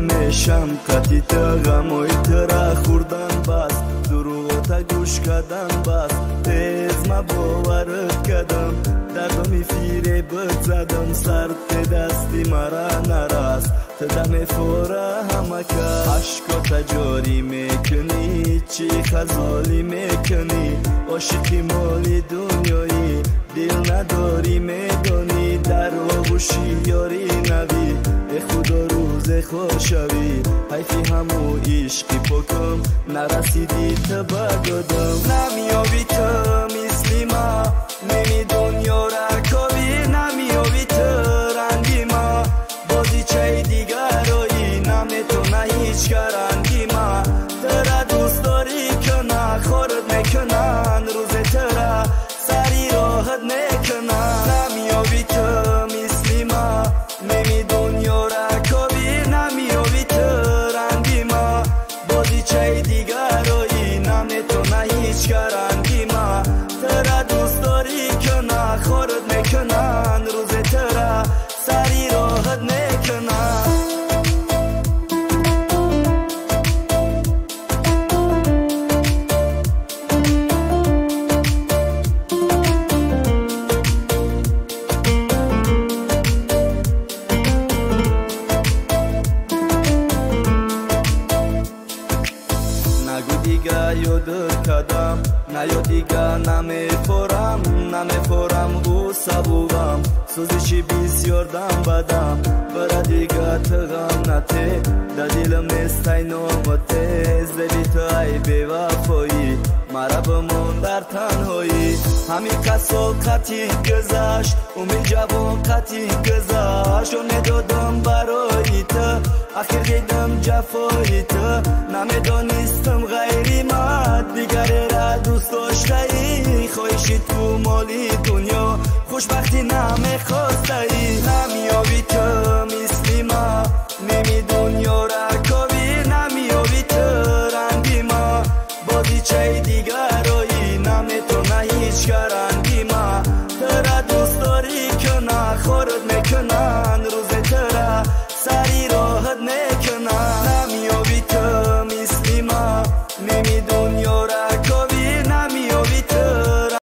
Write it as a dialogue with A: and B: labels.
A: میشم قطیت غمای ترا خوردن بس دروغتا گوش کردن بس تیز ما باورت کردم دردمی فیره بد زدم سر دستی مرا نرست تدم فورا همه که عشقا تجاری میکنی چی خزالی میکنی عاشقی مالی دنیایی دل نداری میدانی در آغوشی یاری نبی ای خدا روز خوشوی حیفی همو عشقی پاکم نرسیدی تا بگادم نمیابی تا مثلی ما نمی دنیا را کابی نمیابی تا رنگی ما بازی چه دیگرایی نمیتونه هیچ کرنگی ما ترا دوست داری که نخورد میکنن روز ترا سری راحت میکنن نمیابی تا مثلی ما نمی دنیا را کابی نمیابی تا رنگی ما بازی چه دیگرایی نمیتونه هیچ کرنگی ما ترا دوست داری که نخورد میکنن روز ترا سری راحت میکنن نگو دیگه یادت کردم نه یا دیگه نمیفورم او سبوغم سوزشی بسیار دم بدم برا دیگه تغم نته در دلم نیستی نامته زدی تو ای بی وفایی مرا بمون در تنهایی همین قصال قطعی گذشت امید جوان قطعی گذشت امیدادم برای تو آخر دیدم جفایی تو نمیدانستم غیری مرد دیگری را دوست داشتی خواهشی تو مالی دنیا خوشبختی نمیخواستی نمیابی تو مثلی ما نمی دنیا را کابی نمیابی تو رنگی ما بازی چه دیگرایی نمیتونه هیچ کرنگی ما ترا دوست داری که نخورد میکنن